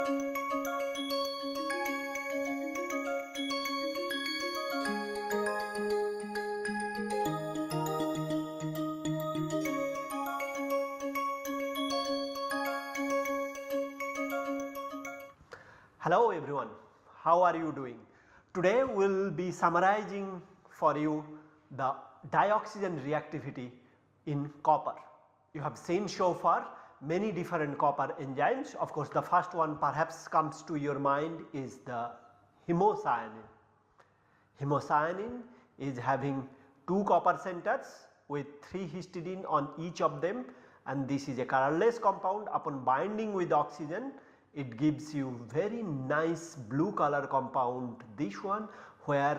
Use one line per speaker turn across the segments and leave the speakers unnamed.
Hello everyone, how are you doing? Today we will be summarizing for you the dioxygen reactivity in copper. You have seen so far many different copper enzymes. Of course, the first one perhaps comes to your mind is the hemocyanin. Hemocyanin is having 2 copper centers with 3 histidine on each of them, and this is a colorless compound. Upon binding with oxygen, it gives you very nice blue color compound, this one, where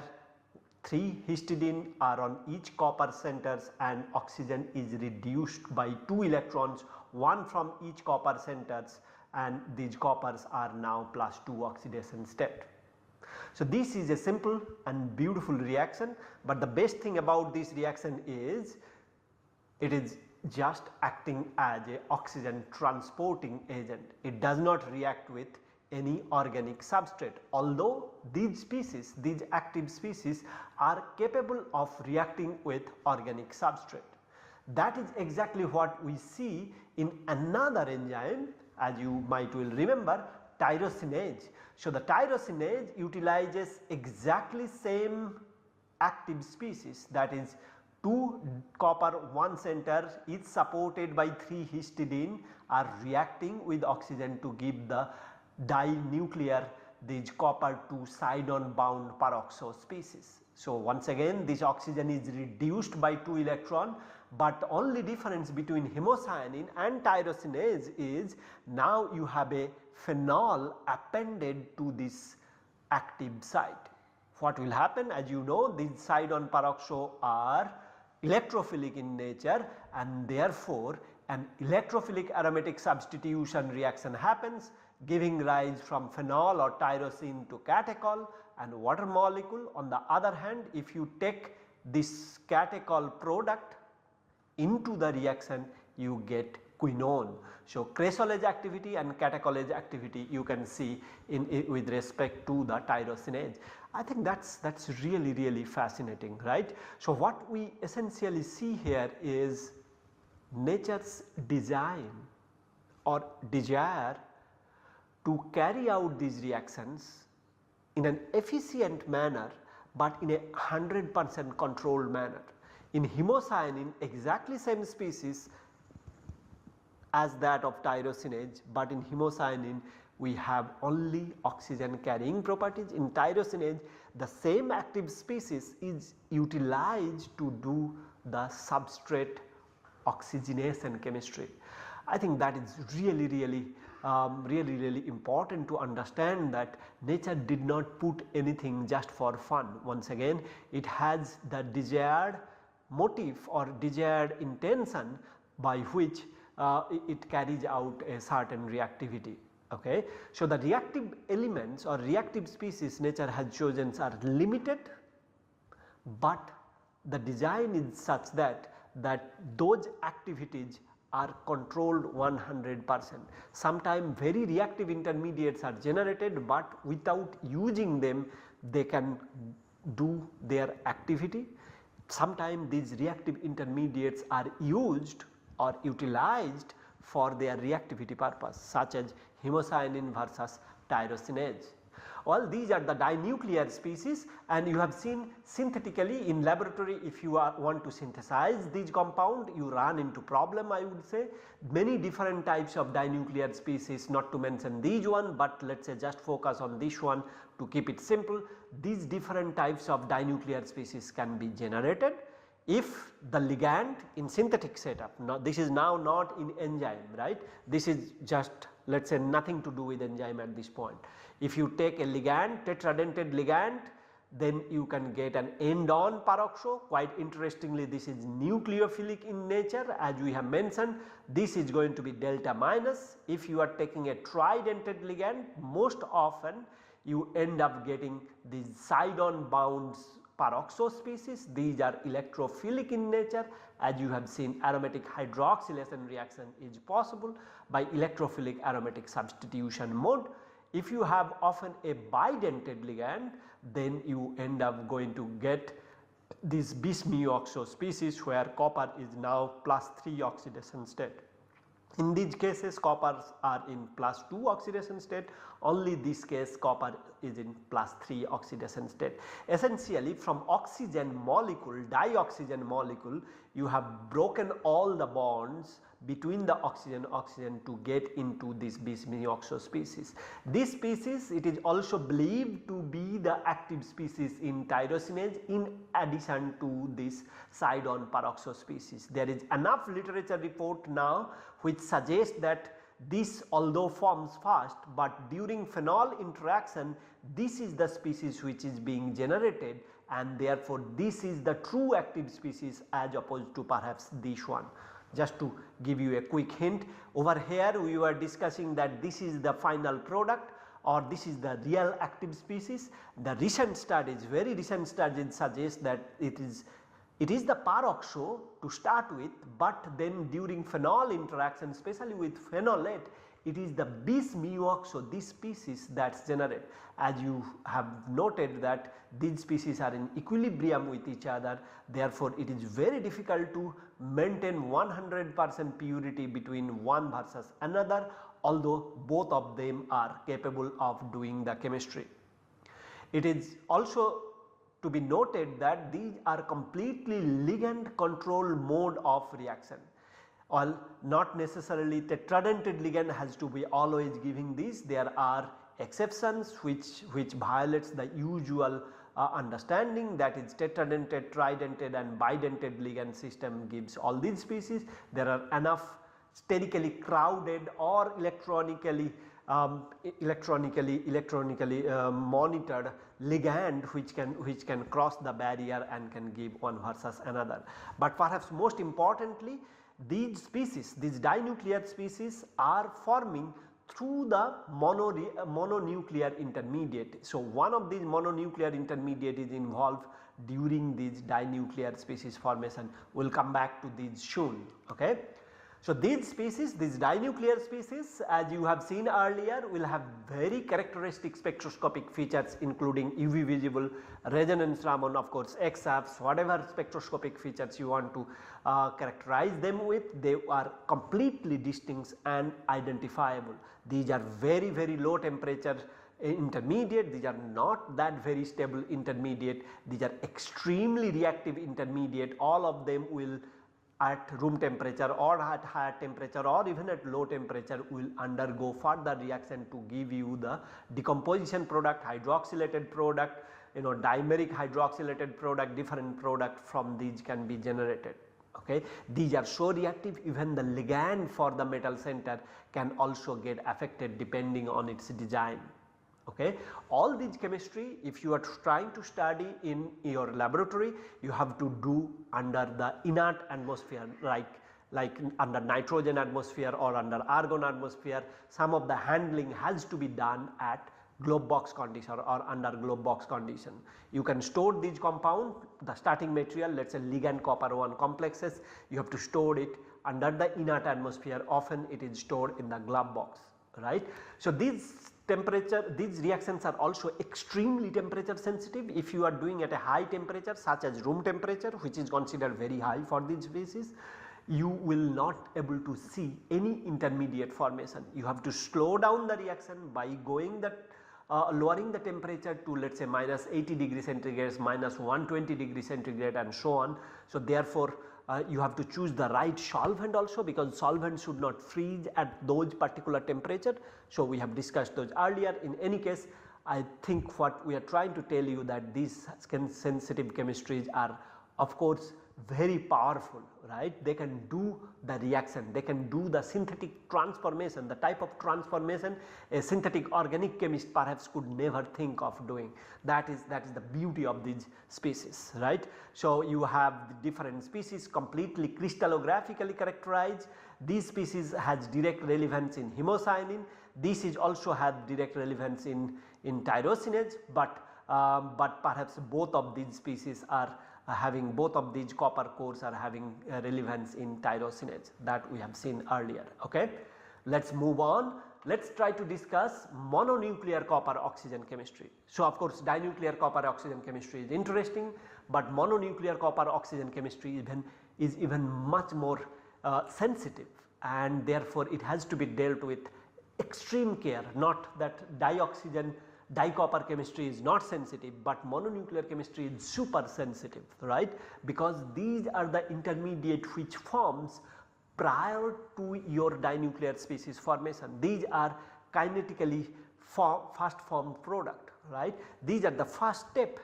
3 histidine are on each copper centers and oxygen is reduced by 2 electrons, one from each copper centers, and these coppers are now +2 oxidation state. So this is a simple and beautiful reaction, but the best thing about this reaction is it is just acting as a oxygen transporting agent. It does not react with any organic substrate, although these species, these active species are capable of reacting with organic substrate. That is exactly what we see in another enzyme, as you might will remember, tyrosinase. So the tyrosinase utilizes exactly same active species, that is 2 copper 1 center is supported by 3 histidine are reacting with oxygen to give the dinuclear these copper 2 side-on bound peroxo species. So once again this oxygen is reduced by 2 electron, but only difference between hemocyanin and tyrosinase is now you have a phenol appended to this active site. What will happen? As you know, these side-on peroxo are electrophilic in nature, and therefore an electrophilic aromatic substitution reaction happens, giving rise from phenol or tyrosine to catechol and water molecule. On the other hand, if you take this catechol product into the reaction, you get quinone. So cressolase activity and catecholase activity you can see in with respect to the tyrosinase. I think that's really fascinating, right? So what we essentially see here is nature's design or desire to carry out these reactions in an efficient manner, but in a 100% controlled manner. In hemocyanin, exactly same species as that of tyrosinase, but in hemocyanin we have only oxygen carrying properties. In tyrosinase, the same active species is utilized to do the substrate oxygenation chemistry. I think that is really important to understand that nature did not put anything just for fun. Once again, it has the desired motive or desired intention by which it carries out a certain reactivity. Okay. So the reactive elements or reactive species nature has chosen are limited, but the design is such that those activities are controlled 100%. Sometimes very reactive intermediates are generated, but without using them they can do their activity. Sometimes these reactive intermediates are used or utilized for their reactivity purpose, such as hemocyanin versus tyrosinase. All these are the dinuclear species, and you have seen synthetically in laboratory, if you want to synthesize these compound, you run into problem. I would say many different types of dinuclear species, not to mention these one, but let us say just focus on this one to keep it simple. These different types of dinuclear species can be generated if the ligand in synthetic setup. Now this is now not in enzyme, right? This is just, let us say, nothing to do with enzyme at this point. If you take a ligand, tetradentate ligand, then you can get an end-on peroxo. Quite interestingly, this is nucleophilic in nature, as we have mentioned. This is going to be delta minus. If you are taking a tridentate ligand, most often you end up getting these side-on bound peroxo species. These are electrophilic in nature. As you have seen, aromatic hydroxylation reaction is possible by electrophilic aromatic substitution mode. If you have often a bidentate ligand, then you end up going to get this bis mu oxo species where copper is now +3 oxidation state. In these cases coppers are in +2 oxidation state, only this case copper is in +3 oxidation state. Essentially from oxygen molecule, dioxygen molecule, you have broken all the bonds between the oxygen to get into this bis mu oxo species. This species, it is also believed to be the active species in tyrosinase in addition to this side-on peroxo species. There is enough literature report now which suggests that this although forms fast, but during phenol interaction this is the species which is being generated, and therefore this is the true active species as opposed to perhaps this one. Just to give you a quick hint, over here we were discussing that this is the final product or this is the real active species. The recent studies, very recent studies suggest that it is the peroxo to start with, but then during phenol interaction, especially with phenolate, it is the bis mu oxo, this species that is generated. As you have noted that these species are in equilibrium with each other, therefore it is very difficult to maintain 100% purity between one versus another, although both of them are capable of doing the chemistry. It is also to be noted that these are completely ligand controlled mode of reaction. Well, not necessarily tetradentate ligand has to be always giving this. There are exceptions which violates the usual understanding, that is tetradentate, tridentate and bidentate ligand system gives all these species. There are enough sterically crowded or electronically monitored ligand which can cross the barrier and can give one versus another. But perhaps most importantly, these species, these dinuclear species are forming through the mononuclear intermediate. So one of these mononuclear intermediate is involved during these dinuclear species formation. We will come back to these soon. Okay. So these species, these dinuclear species, as you have seen earlier, will have very characteristic spectroscopic features including UV visible, resonance Raman, of course XFs, whatever spectroscopic features you want to characterize them with, they are completely distinct and identifiable. These are very low temperature intermediate, these are not that very stable intermediate, these are extremely reactive intermediate. All of them will at room temperature or at higher temperature or even at low temperature will undergo further reaction to give you the decomposition product, hydroxylated product, dimeric hydroxylated product, different product from these can be generated. Okay. These are so reactive, even the ligand for the metal center can also get affected depending on its design. Okay. All these chemistry, if you are trying to study in your laboratory, you have to do under the inert atmosphere, like under nitrogen atmosphere or under argon atmosphere. Some of the handling has to be done at glove box condition or under glove box condition. You can store these compound, the starting material, let us say ligand copper 1 complexes, you have to store it under the inert atmosphere. Often it is stored in the glove box, right. So these reactions are also extremely temperature sensitive. If you are doing at a high temperature such as room temperature, which is considered very high for these species, you will not able to see any intermediate formation. You have to slow down the reaction by going lowering the temperature to let us say -80 degrees centigrade, -120 degrees centigrade and so on. So therefore you have to choose the right solvent also, because solvent should not freeze at those particular temperature. So we have discussed those earlier. In any case, I think what we are trying to tell you that these sensitive chemistries are of course very powerful, right. They can do the reaction, they can do the synthetic transformation, the type of transformation a synthetic organic chemist perhaps could never think of doing. That is the beauty of these species, right. So you have the different species completely crystallographically characterized. These species has direct relevance in hemocyanin. This is also has direct relevance in tyrosinase, but perhaps both of these species are having, both of these copper cores are having relevance in tyrosinase, that we have seen earlier. Okay. Let us move on. let us try to discuss mononuclear copper oxygen chemistry. So, of course, dinuclear copper oxygen chemistry is interesting, but mononuclear copper oxygen chemistry is even much more sensitive, and therefore, it has to be dealt with extreme care. Not that dioxygen dicopper chemistry is not sensitive, but mononuclear chemistry is super sensitive, right, because these are the intermediate which forms prior to your dinuclear species formation. These are kinetically fast formed product, right. These are the first step,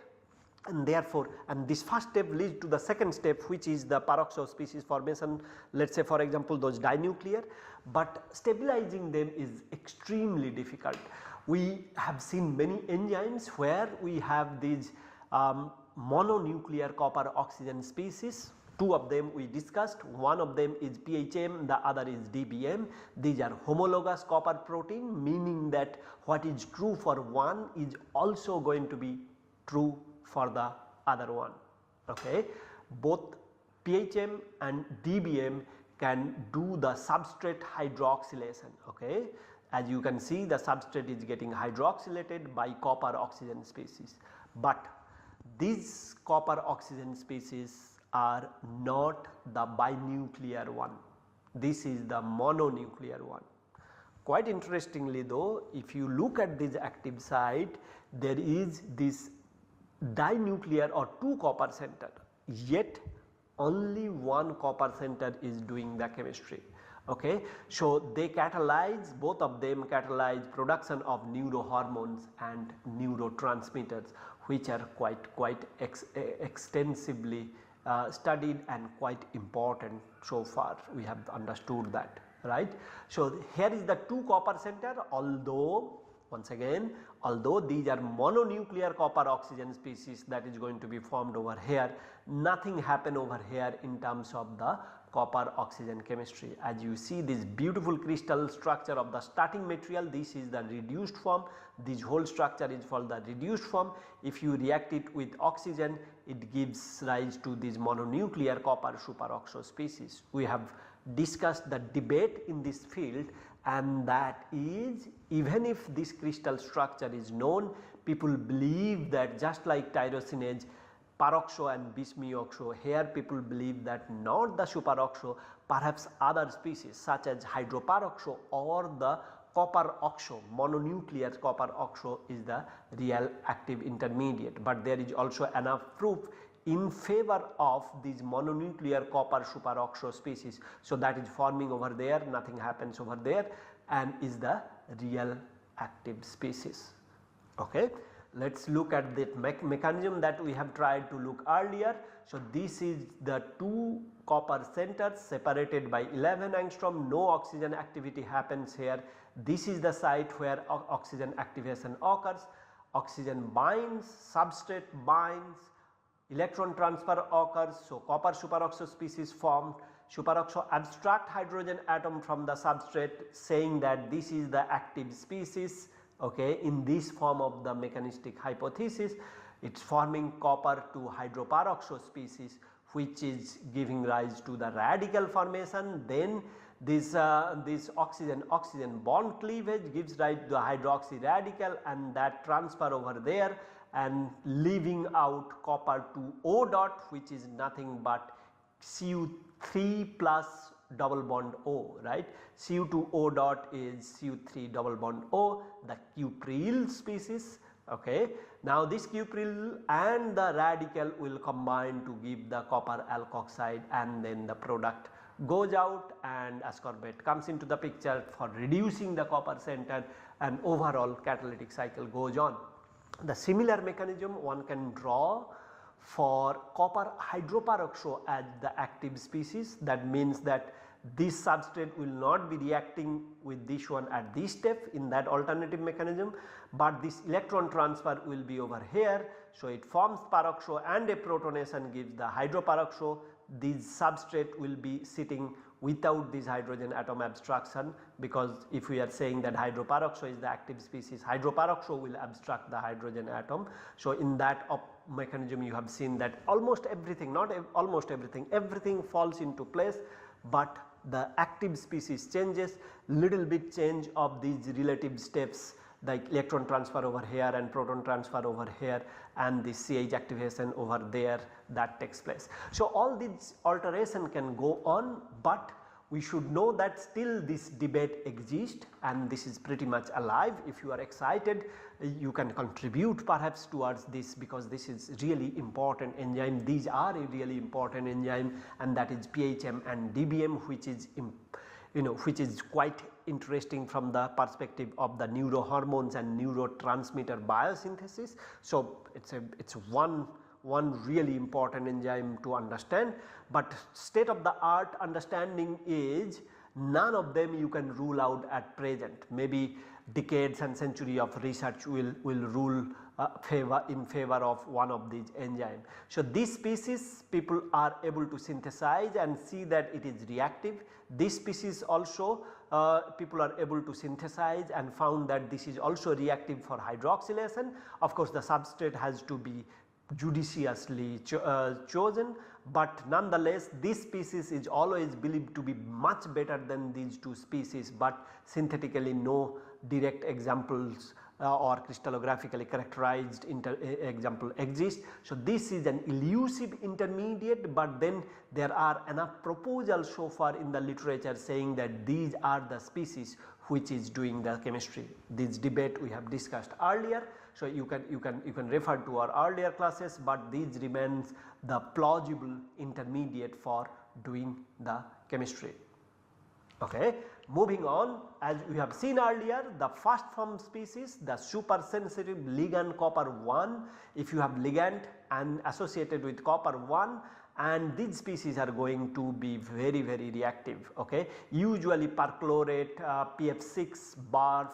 and therefore, and this first step leads to the second step, which is the peroxo species formation, let us say for example those dinuclear, but stabilizing them is extremely difficult. We have seen many enzymes where we have these mononuclear copper oxygen species. Two of them we discussed, one of them is PHM, the other is DBM. These are homologous copper protein, meaning that what is true for one is also going to be true for the other one. Okay. Both PHM and DBM can do the substrate hydroxylation. Okay. As you can see, the substrate is getting hydroxylated by copper oxygen species, but these copper oxygen species are not the binuclear one. This is the mononuclear one. Quite interestingly though, if you look at this active site, there is this dinuclear or two copper center, yet only one copper center is doing the chemistry. Okay. So, they catalyze, both of them catalyze production of neurohormones and neurotransmitters, which are quite extensively studied and quite important. So far we have understood that, right. So, here is the two copper center, although once again, although these are mononuclear copper oxygen species that is going to be formed over here, nothing happen over here in terms of the copper oxygen chemistry. As you see this beautiful crystal structure of the starting material, this is the reduced form, this whole structure is called the reduced form. If you react it with oxygen, it gives rise to this mononuclear copper superoxo species. We have discussed the debate in this field, and that is, even if this crystal structure is known, people believe that just like tyrosinase, peroxo and bismuoxo, here people believe that not the superoxo, perhaps other species such as hydroperoxo or the copper oxo, mononuclear copper oxo is the real active intermediate, but there is also enough proof in favor of these mononuclear copper superoxo species. So, that is forming over there, nothing happens over there, and is the real active species. Okay. Let us look at that mechanism that we have tried to look earlier. So, this is the two copper centers separated by 11 angstrom, no oxygen activity happens here. This is the site where oxygen activation occurs, oxygen binds, substrate binds, electron transfer occurs. So, copper superoxo species formed, superoxo abstract hydrogen atom from the substrate, saying that this is the active species. Okay, in this form of the mechanistic hypothesis, it is forming copper to hydroperoxo species, which is giving rise to the radical formation. Then this oxygen bond cleavage gives rise to the hydroxy radical, and that transfer over there and leaving out copper to O dot, which is nothing but Cu3 plus double bond O, right. Cu to O dot is Cu3 double bond O, the cupril species. Okay. Now, this cupril and the radical will combine to give the copper alkoxide, and then the product goes out and ascorbate comes into the picture for reducing the copper center, and overall catalytic cycle goes on. The similar mechanism one can draw for copper hydroperoxo as the active species. That means that this substrate will not be reacting with this one at this step in that alternative mechanism, but this electron transfer will be over here. So, it forms peroxo and a protonation gives the hydroperoxo. This substrate will be sitting without this hydrogen atom abstraction, because if we are saying that hydroperoxo is the active species, hydroperoxo will abstract the hydrogen atom. So, in that mechanism you have seen that almost everything, not almost everything, everything falls into place, but the active species changes, little bit change of these relative steps like electron transfer over here and proton transfer over here and the CH activation over there, that takes place. So, all these alteration can go on, but we should know that still this debate exists and this is pretty much alive. If you are excited, you can contribute perhaps towards this, because this is really important enzyme. These are a really important enzyme, and that is PHM and DBM, which is which is quite interesting from the perspective of the neurohormones and neurotransmitter biosynthesis. So, it's one really important enzyme to understand, but state of the art understanding is none of them you can rule out at present. Maybe decades and century of research will rule in favor of one of these enzymes. So, this species people are able to synthesize and see that it is reactive. This species also people are able to synthesize and found that this is also reactive for hydroxylation. Of course, the substrate has to be judiciously chosen, but nonetheless this species is always believed to be much better than these two species, but synthetically no direct examples or crystallographically characterized example exist. So, this is an elusive intermediate, but then there are enough proposals so far in the literature saying that these are the species which is doing the chemistry. This debate we have discussed earlier. So, you can refer to our earlier classes, but these remains the plausible intermediate for doing the chemistry. Okay. Moving on, as we have seen earlier, the first form species, the supersensitive ligand copper 1, if you have ligand and associated with copper 1, and these species are going to be very reactive. Okay. Usually perchlorate, PF6, BARF,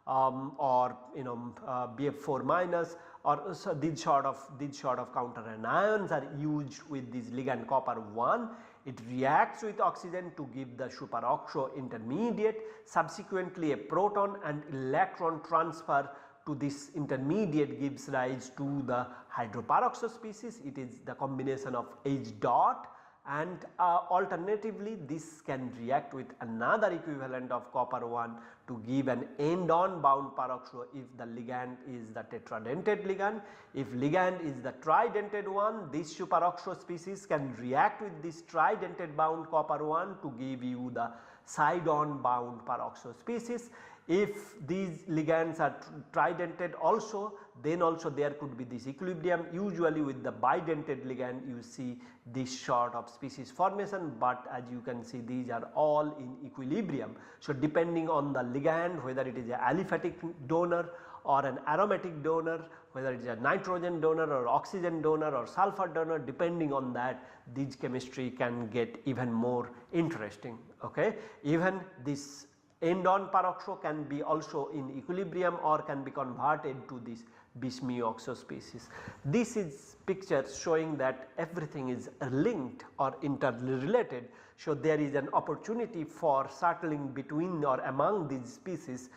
or BF4 minus, or so these sort of counter anions are used with this ligand copper 1. It reacts with oxygen to give the superoxo intermediate. Subsequently, a proton and electron transfer to this intermediate gives rise to the hydroperoxo species. It is the combination of H dot, and alternatively this can react with another equivalent of copper 1 to give an end-on bound peroxo if the ligand is the tetradentate ligand. If ligand is the tridentate one, this superoxo species can react with this tridentate bound copper 1 to give you the side-on bound peroxo species. If these ligands are tridentate also, then also there could be this equilibrium. Usually with the bidentate ligand you see this sort of species formation, but as you can see these are all in equilibrium. So, depending on the ligand, whether it is an aliphatic donor or an aromatic donor, whether it is a nitrogen donor or oxygen donor or sulfur donor, depending on that these chemistry can get even more interesting. Okay. Even this end-on peroxo can be also in equilibrium or can be converted to this bis-mu-oxo species. This is picture showing that everything is linked or interrelated. So, there is an opportunity for settling between or among these species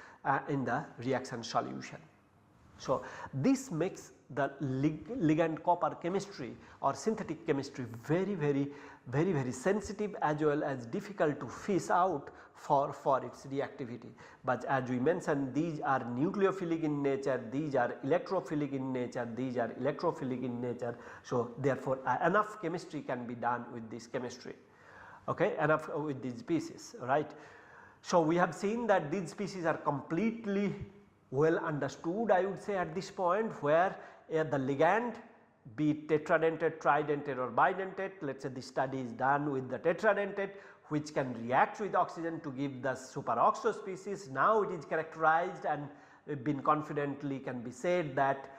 in the reaction solution. So, this makes the ligand copper chemistry or synthetic chemistry very sensitive as well as difficult to fish out for its reactivity. But as we mentioned, these are nucleophilic in nature, these are electrophilic in nature, these are electrophilic in nature. So, therefore, enough chemistry can be done with this chemistry, okay, enough with these species, right. So, we have seen that these species are completely well understood, I would say, at this point, where the ligand, be it tetradentate, tridentate or bidentate, let us say the study is done with the tetradentate, which can react with oxygen to give the superoxo species. Now it is characterized and been confidently can be said that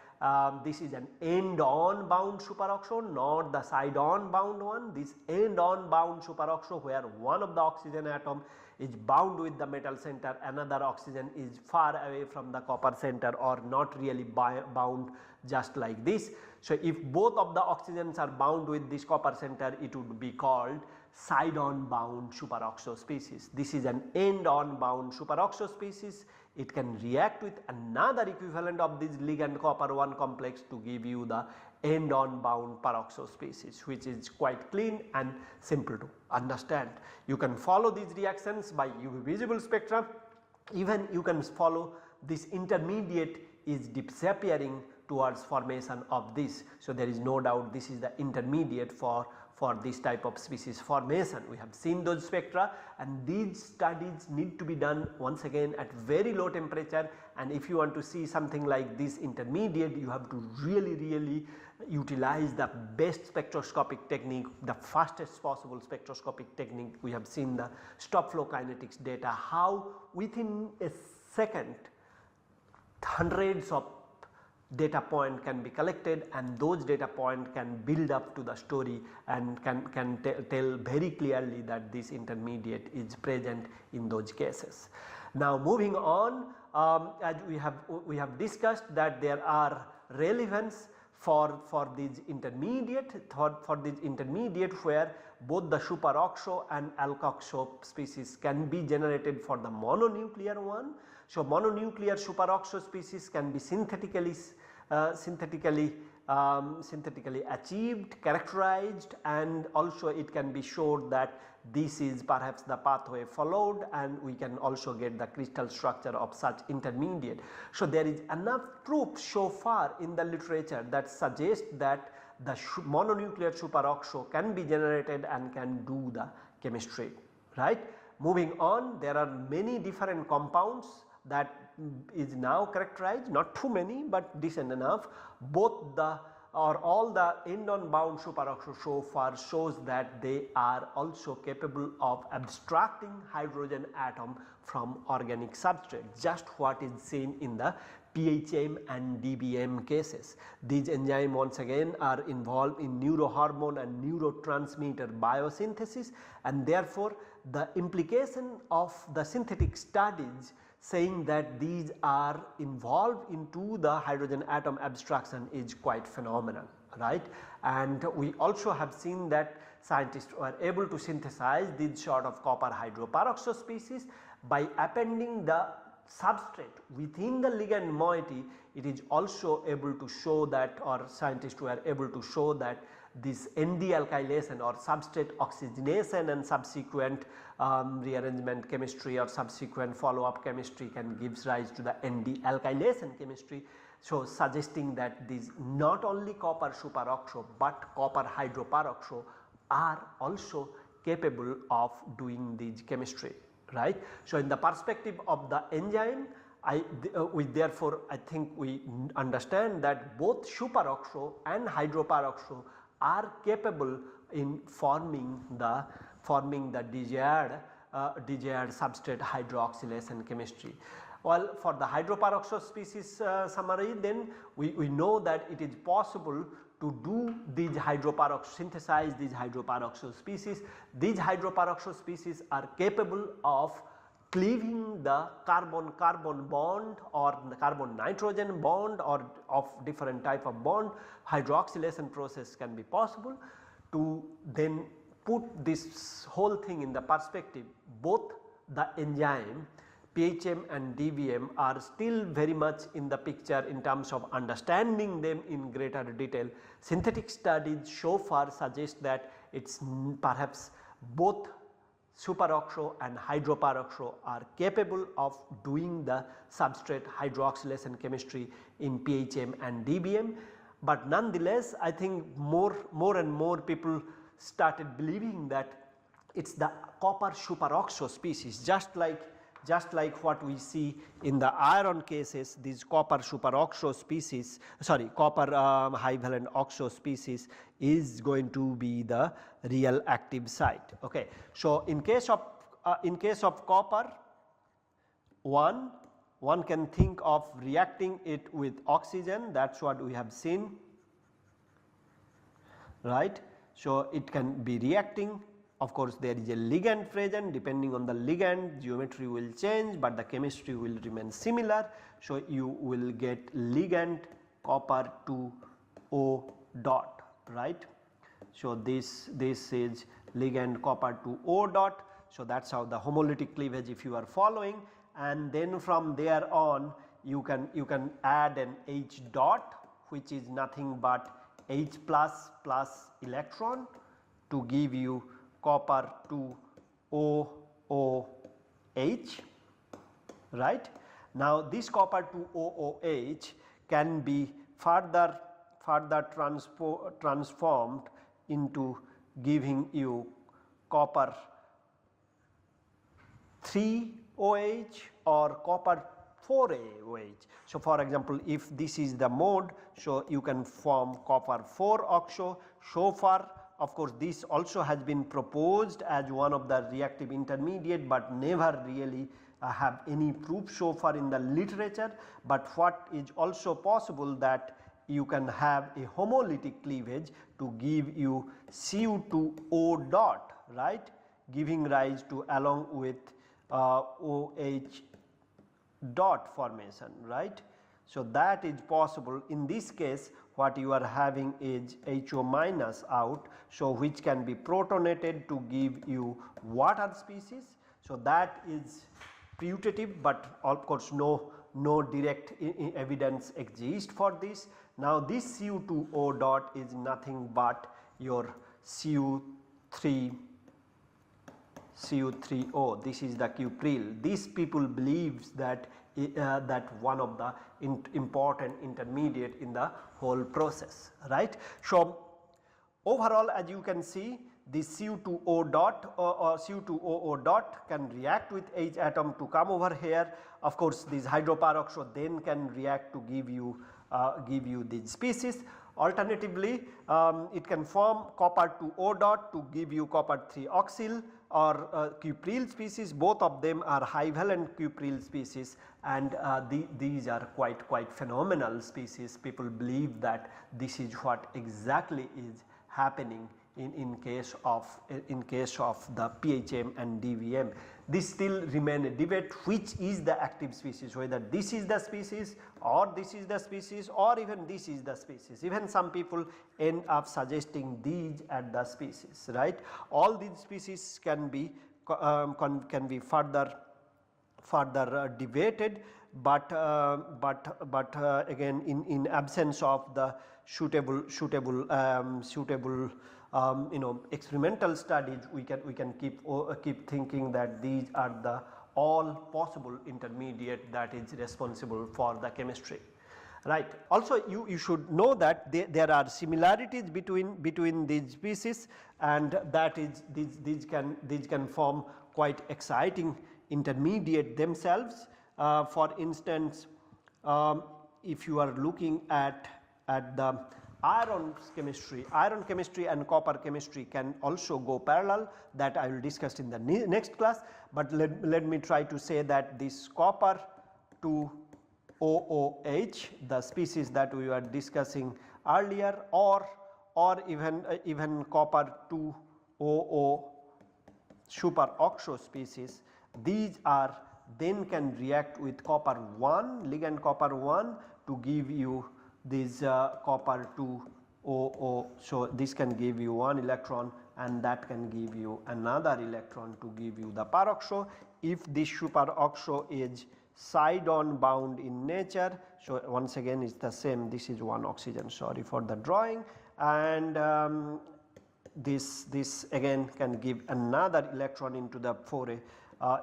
this is an end-on bound superoxo, not the side-on bound one. This end-on bound superoxo, where one of the oxygen atom is bound with the metal center, another oxygen is far away from the copper center or not really bound just like this. So, if both of the oxygens are bound with this copper center, it would be called side-on bound superoxo species. This is an end-on bound superoxo species. it can react with another equivalent of this ligand copper 1 complex to give you the end on bound peroxo species, which is quite clean and simple to understand. You can follow these reactions by UV visible spectrum, even you can follow this intermediate is disappearing towards formation of this. So, there is no doubt this is the intermediate for this type of species formation. We have seen those spectra, and these studies need to be done once again at very low temperature, and if you want to see something like this intermediate, you have to really utilize the best spectroscopic technique, the fastest possible spectroscopic technique. We have seen the stop flow kinetics data, how within a second hundreds of data point can be collected, and those data point can build up to the story and can tell very clearly that this intermediate is present in those cases. Now moving on, as we have discussed that there are relevance for this intermediate where both the superoxo and alkoxo species can be generated for the mononuclear one. So, mononuclear superoxo species can be synthetically achieved, characterized, and also it can be showed that this is perhaps the pathway followed, and we can also get the crystal structure of such intermediate. So, there is enough proof so far in the literature that suggests that the mononuclear superoxo can be generated and can do the chemistry, right. Moving on, there are many different compounds that is now characterized, not too many but decent enough. Both the or all the end on bound superoxo so far shows that they are also capable of abstracting hydrogen atom from organic substrate, just what is seen in the PHM and DBM cases. These enzymes once again are involved in neurohormone and neurotransmitter biosynthesis, and therefore the implication of the synthetic studies saying that these are involved into the hydrogen atom abstraction is quite phenomenal, right. And we also have seen that scientists were able to synthesize these sort of copper hydroperoxo species by appending the substrate within the ligand moiety. It is also able to show that, or scientists were able to show that this ND alkylation or substrate oxygenation and subsequent rearrangement chemistry or subsequent follow up chemistry can gives rise to the ND alkylation chemistry. So, suggesting that these not only copper superoxo but copper hydroperoxo are also capable of doing these chemistry, right. So, in the perspective of the enzyme, therefore I think we understand that both superoxo and hydroperoxo are capable in forming the desired substrate hydroxylation chemistry. Well, for the hydroperoxo species summary, then we know that it is possible to do these synthesize these hydroperoxo species. These hydroperoxo species are capable of cleaving the carbon-carbon bond or the carbon-nitrogen bond or of different type of bond. Hydroxylation process can be possible. To then put this whole thing in the perspective, both the enzyme PHM and DVM are still very much in the picture in terms of understanding them in greater detail. Synthetic studies so far suggest that it is perhaps both superoxo and hydroperoxo are capable of doing the substrate hydroxylation chemistry in PHM and DBM, but nonetheless I think more and more people started believing that it is the copper superoxo species, just like what we see in the iron cases. These copper superoxo species, copper high valent oxo species is going to be the real active site. Okay. So, in case of copper, one can think of reacting it with oxygen, that is what we have seen, right. So, it can be reacting. Of course, there is a ligand present. Depending on the ligand, geometry will change, but the chemistry will remain similar. So, you will get ligand copper to O dot, right. So, this is ligand copper to O dot. So, that is how the homolytic cleavage if you are following, and then from there on you can add an H dot, which is nothing but H plus plus electron to give you copper to OOH, right. Now this copper to OOH can be further transformed into giving you copper 3OH or copper 4OH. So for example, if this is the mode, so you can form copper 4 oxo. So far, of course, this also has been proposed as one of the reactive intermediate, but never really have any proof so far in the literature. But what is also possible that you can have a homolytic cleavage to give you Cu2O dot, right, giving rise to along with OH dot formation, right. So that is possible. In this case, what you are having is HO minus out, so which can be protonated to give you water species. So that is putative, but of course no direct evidence exists for this. Now this Cu2O dot is nothing but your Cu3O, this is the cupril. These people believes that that one of the important intermediate in the whole process, right. So overall, as you can see, this Cu2O dot or Cu2OO dot can react with H atom to come over here. Of course, this hydroperoxide then can react to give you these species. Alternatively, it can form copper 2O dot to give you copper 3 oxyl or cupril species. Both of them are high valent cupril species, and these are quite phenomenal species. People believe that this is what exactly is happening in case of the PHM and DVM. This still remain a debate, which is the active species, whether this is the species or this is the species or even this is the species. Even some people end up suggesting these are the species, right. All these species can be further debated, but again in absence of the suitable experimental studies, we can keep thinking that these are the all possible intermediate that is responsible for the chemistry, right. Also you should know that there are similarities between these species, and that is these can form quite exciting intermediate themselves. For instance, if you are looking at the iron chemistry and copper chemistry can also go parallel, that I will discuss in the next class. But let me try to say that this copper to OOH, the species that we were discussing earlier, or even copper to OO superoxo species, these are then can react with copper 1 ligand copper 1 to give you this copper 2OO. So this can give you 1 electron, and that can give you another electron to give you the peroxo. If this superoxo is side on bound in nature, so once again it's the same, this is 1 oxygen, sorry for the drawing, and this again can give another electron into the foray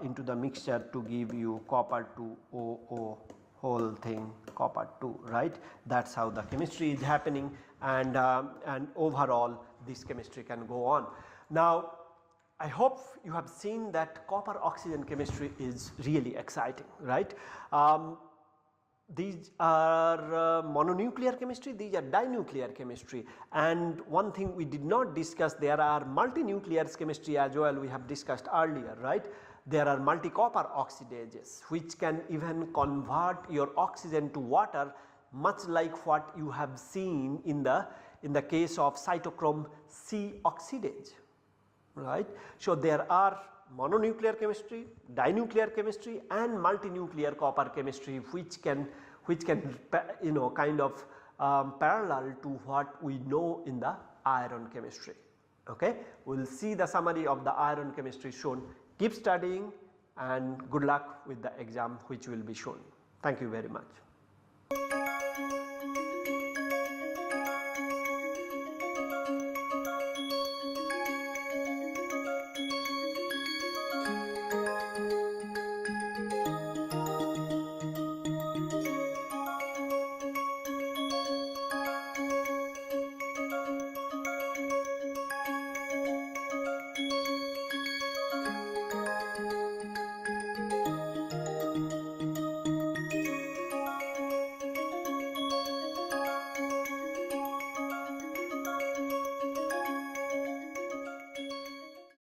into the mixture to give you copper 2OO whole thing copper 2, right. That is how the chemistry is happening, and overall this chemistry can go on. Now I hope you have seen that copper oxygen chemistry is really exciting, right. These are mononuclear chemistry, these are dinuclear chemistry, and one thing we did not discuss, there are multinuclear chemistry as well, we have discussed earlier, right. There are multi-copper oxidases which can even convert your oxygen to water, much like what you have seen in the case of cytochrome C oxidase, right. So there are mononuclear chemistry, dinuclear chemistry and multinuclear copper chemistry which can kind of parallel to what we know in the iron chemistry. Okay, we will see the summary of the iron chemistry soon. Keep studying and good luck with the exam which will be shown. Thank you very much.